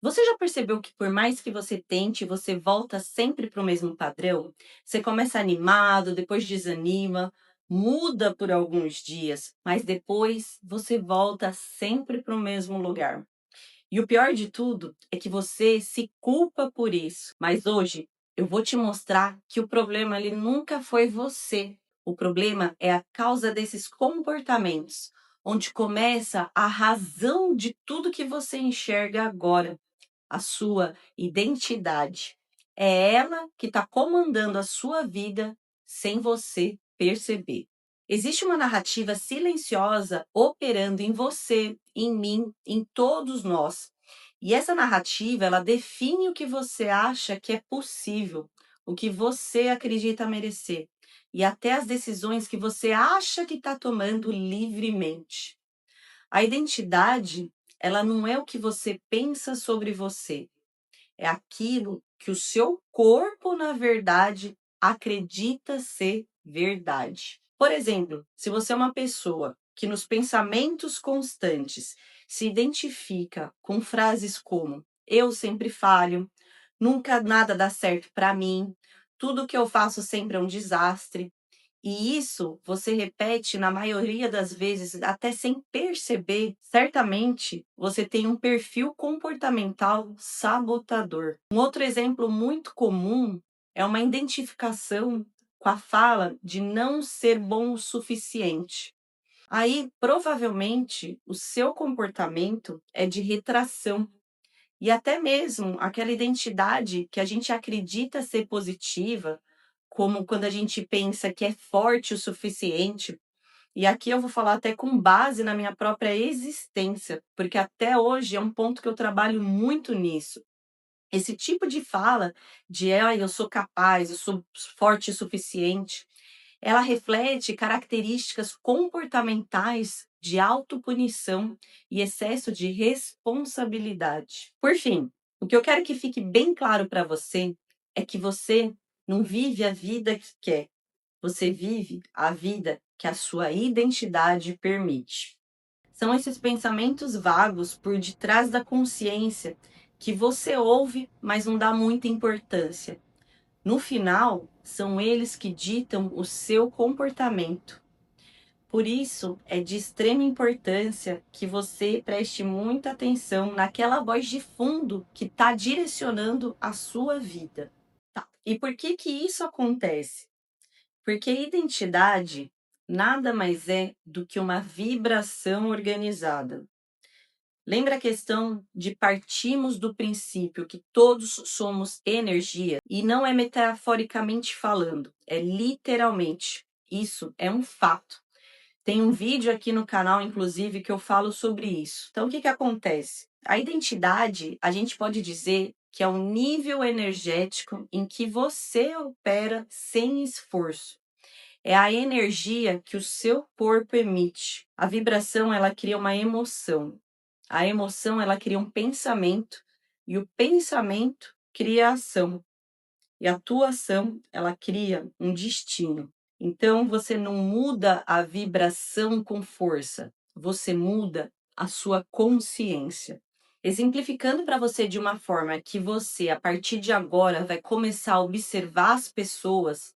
Você já percebeu que por mais que você tente, você volta sempre para o mesmo padrão? Você começa animado, depois desanima, muda por alguns dias, mas depois você volta sempre para o mesmo lugar. E o pior de tudo é que você se culpa por isso. Mas hoje eu vou te mostrar que o problema ele nunca foi você. O problema é a causa desses comportamentos, onde começa a razão de tudo que você enxerga agora, a sua identidade. É ela que está comandando a sua vida sem você perceber. Existe uma narrativa silenciosa operando em você, em mim, em todos nós. E essa narrativa, ela define o que você acha que é possível, o que você acredita merecer, e até as decisões que você acha que está tomando livremente. A identidade, ela não é o que você pensa sobre você, é aquilo que o seu corpo, na verdade, acredita ser verdade. Por exemplo, se você é uma pessoa que nos pensamentos constantes se identifica com frases como eu sempre falho, nunca nada dá certo para mim, tudo que eu faço sempre é um desastre, e isso você repete na maioria das vezes, até sem perceber, certamente você tem um perfil comportamental sabotador. Um outro exemplo muito comum é uma identificação com a fala de não ser bom o suficiente. Aí, provavelmente, o seu comportamento é de retração. E até mesmo aquela identidade que a gente acredita ser positiva, como quando a gente pensa que é forte o suficiente, e aqui eu vou falar até com base na minha própria existência, porque até hoje é um ponto que eu trabalho muito nisso. Esse tipo de fala de eu sou capaz, eu sou forte o suficiente, ela reflete características comportamentais de autopunição e excesso de responsabilidade. Por fim, o que eu quero que fique bem claro para você é que você não vive a vida que quer, você vive a vida que a sua identidade permite. São esses pensamentos vagos por detrás da consciência que você ouve, mas não dá muita importância. No final, são eles que ditam o seu comportamento. Por isso, é de extrema importância que você preste muita atenção naquela voz de fundo que está direcionando a sua vida. Tá. E por que que isso acontece? Porque identidade nada mais é do que uma vibração organizada. Lembra a questão de partirmos do princípio que todos somos energia e não é metaforicamente falando, é literalmente. Isso é um fato. Tem um vídeo aqui no canal, inclusive, que eu falo sobre isso. Então, o que que acontece? A identidade, a gente pode dizer que é um nível energético em que você opera sem esforço. É a energia que o seu corpo emite. A vibração, ela cria uma emoção. A emoção, ela cria um pensamento e o pensamento cria a ação. E a tua ação, ela cria um destino. Então, você não muda a vibração com força, você muda a sua consciência. Exemplificando para você de uma forma que você, a partir de agora, vai começar a observar as pessoas,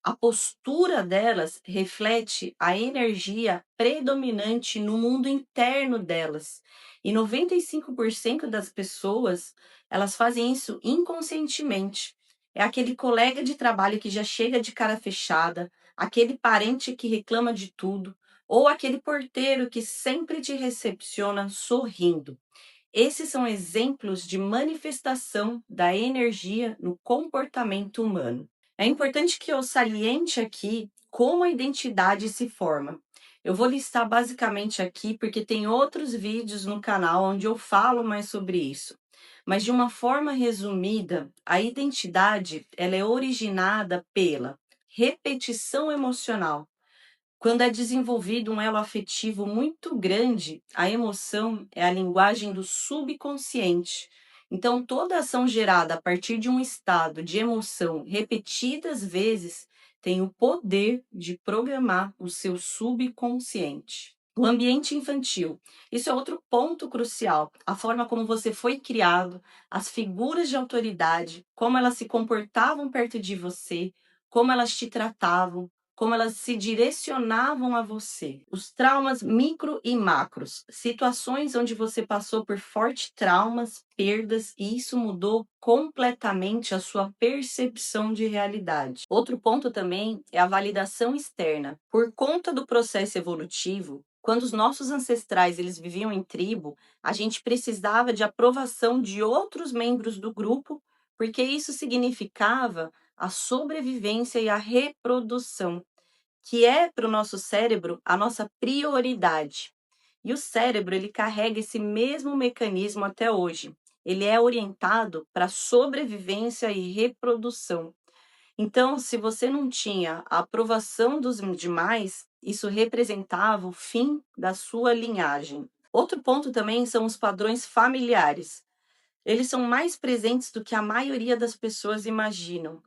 a postura delas reflete a energia predominante no mundo interno delas. E 95% das pessoas, elas fazem isso inconscientemente. É aquele colega de trabalho que já chega de cara fechada, aquele parente que reclama de tudo, ou aquele porteiro que sempre te recepciona sorrindo. Esses são exemplos de manifestação da energia no comportamento humano. É importante que eu saliente aqui como a identidade se forma. Eu vou listar basicamente aqui porque tem outros vídeos no canal onde eu falo mais sobre isso. Mas de uma forma resumida, a identidade ela é originada pela repetição emocional. Quando é desenvolvido um elo afetivo muito grande, a emoção é a linguagem do subconsciente. Então, toda ação gerada a partir de um estado de emoção repetidas vezes tem o poder de programar o seu subconsciente. O ambiente infantil. Isso é outro ponto crucial. A forma como você foi criado, as figuras de autoridade, como elas se comportavam perto de você, como elas te tratavam, como elas se direcionavam a você. Os traumas micro e macros. Situações onde você passou por fortes traumas, perdas, e isso mudou completamente a sua percepção de realidade. Outro ponto também é a validação externa. Por conta do processo evolutivo, quando os nossos ancestrais eles viviam em tribo, a gente precisava de aprovação de outros membros do grupo, porque isso significava a sobrevivência e a reprodução, que é para o nosso cérebro a nossa prioridade. E o cérebro ele carrega esse mesmo mecanismo até hoje. Ele é orientado para sobrevivência e reprodução. Então, se você não tinha a aprovação dos demais, isso representava o fim da sua linhagem. Outro ponto também são os padrões familiares. Eles são mais presentes do que a maioria das pessoas imaginam.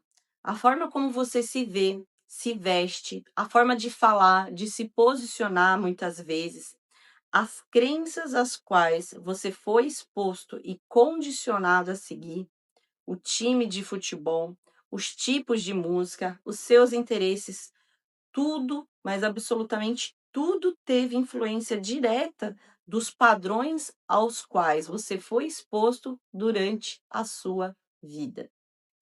A forma como você se vê, se veste, a forma de falar, de se posicionar muitas vezes, as crenças às quais você foi exposto e condicionado a seguir, o time de futebol, os tipos de música, os seus interesses, tudo, mas absolutamente tudo teve influência direta dos padrões aos quais você foi exposto durante a sua vida.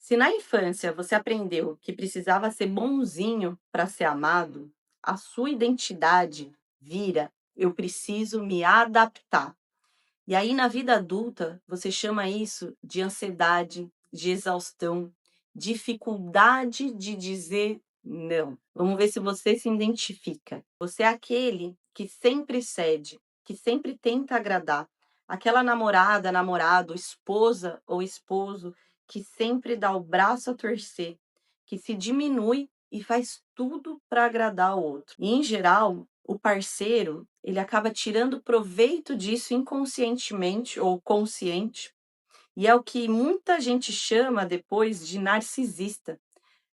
Se na infância você aprendeu que precisava ser bonzinho para ser amado, a sua identidade vira eu preciso me adaptar. E aí, na vida adulta, você chama isso de ansiedade, de exaustão, dificuldade de dizer não. Vamos ver se você se identifica. Você é aquele que sempre cede, que sempre tenta agradar. Aquela namorada, namorado, esposa ou esposo que sempre dá o braço a torcer, que se diminui e faz tudo para agradar o outro. E, em geral, o parceiro, ele acaba tirando proveito disso inconscientemente ou consciente, e é o que muita gente chama depois de narcisista,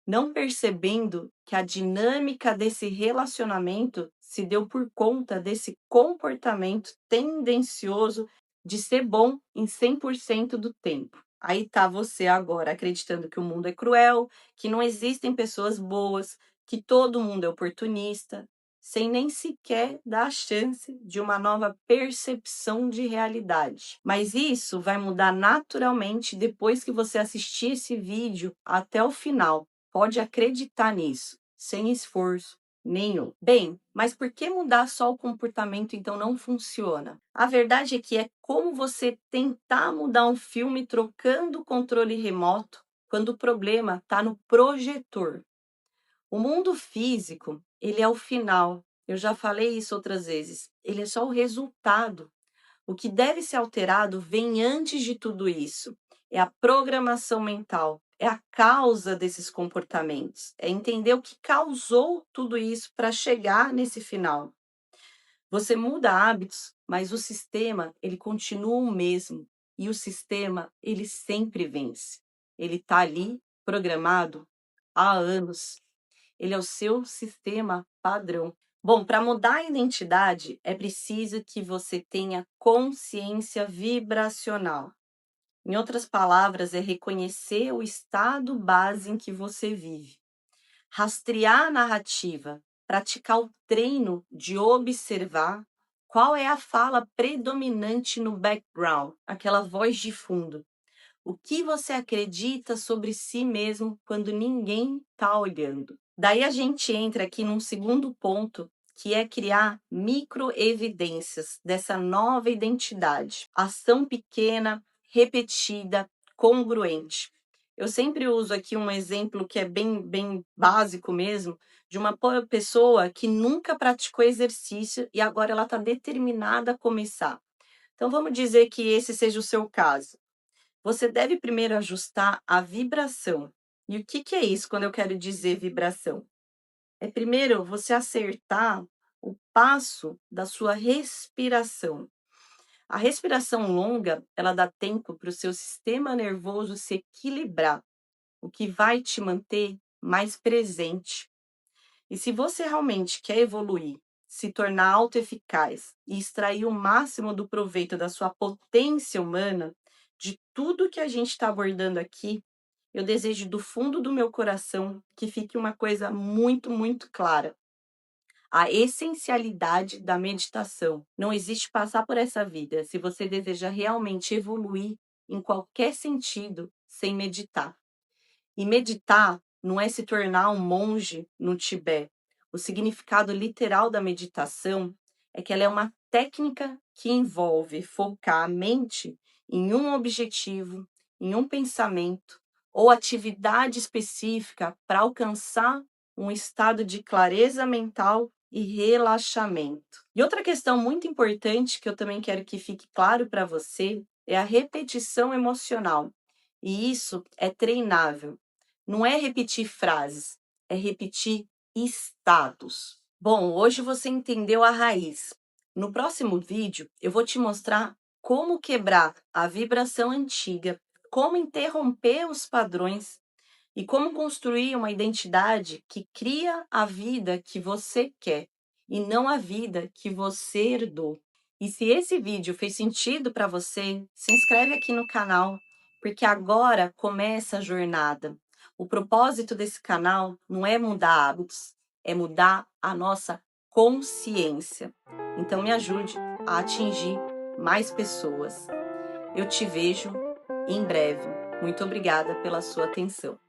não percebendo que a dinâmica desse relacionamento se deu por conta desse comportamento tendencioso de ser bom em 100% do tempo. Aí tá você agora acreditando que o mundo é cruel, que não existem pessoas boas, que todo mundo é oportunista, sem nem sequer dar a chance de uma nova percepção de realidade. Mas isso vai mudar naturalmente depois que você assistir esse vídeo até o final. Pode acreditar nisso, sem esforço nenhum. Bem, mas por que mudar só o comportamento então não funciona? A verdade é que é como você tentar mudar um filme trocando o controle remoto quando o problema está no projetor. O mundo físico, ele é o final. Eu já falei isso outras vezes. Ele é só o resultado. O que deve ser alterado vem antes de tudo isso. É a programação mental, é a causa desses comportamentos, é entender o que causou tudo isso para chegar nesse final. Você muda hábitos, mas o sistema, ele continua o mesmo. E o sistema, ele sempre vence. Ele está ali, programado, há anos. Ele é o seu sistema padrão. Bom, para mudar a identidade, é preciso que você tenha consciência vibracional. Em outras palavras, é reconhecer o estado base em que você vive, rastrear a narrativa, praticar o treino de observar qual é a fala predominante no background, aquela voz de fundo. O que você acredita sobre si mesmo quando ninguém está olhando? Daí a gente entra aqui num segundo ponto, que é criar microevidências dessa nova identidade. Ação pequena, repetida, congruente. Eu sempre uso aqui um exemplo que é bem básico mesmo, de uma pessoa que nunca praticou exercício e agora ela está determinada a começar. Então vamos dizer que esse seja o seu caso. Você deve primeiro ajustar a vibração. E o que é isso quando eu quero dizer vibração? É primeiro você acertar o passo da sua respiração. A respiração longa, ela dá tempo para o seu sistema nervoso se equilibrar, o que vai te manter mais presente. E se você realmente quer evoluir, se tornar autoeficaz e extrair o máximo do proveito da sua potência humana, de tudo que a gente está abordando aqui, eu desejo do fundo do meu coração que fique uma coisa muito, muito clara: a essencialidade da meditação. Não existe passar por essa vida se você deseja realmente evoluir em qualquer sentido sem meditar. E meditar não é se tornar um monge no Tibete. O significado literal da meditação é que ela é uma técnica que envolve focar a mente em um objetivo, em um pensamento ou atividade específica para alcançar um estado de clareza mental e relaxamento. E outra questão muito importante que eu também quero que fique claro para você é a repetição emocional. E isso é treinável. Não é repetir frases, é repetir estados. Bom, hoje você entendeu a raiz. No próximo vídeo, eu vou te mostrar como quebrar a vibração antiga, como interromper os padrões e como construir uma identidade que cria a vida que você quer e não a vida que você herdou. E se esse vídeo fez sentido para você, se inscreve aqui no canal, porque agora começa a jornada. O propósito desse canal não é mudar hábitos, é mudar a nossa consciência. Então me ajude a atingir mais pessoas. Eu te vejo em breve. Muito obrigada pela sua atenção.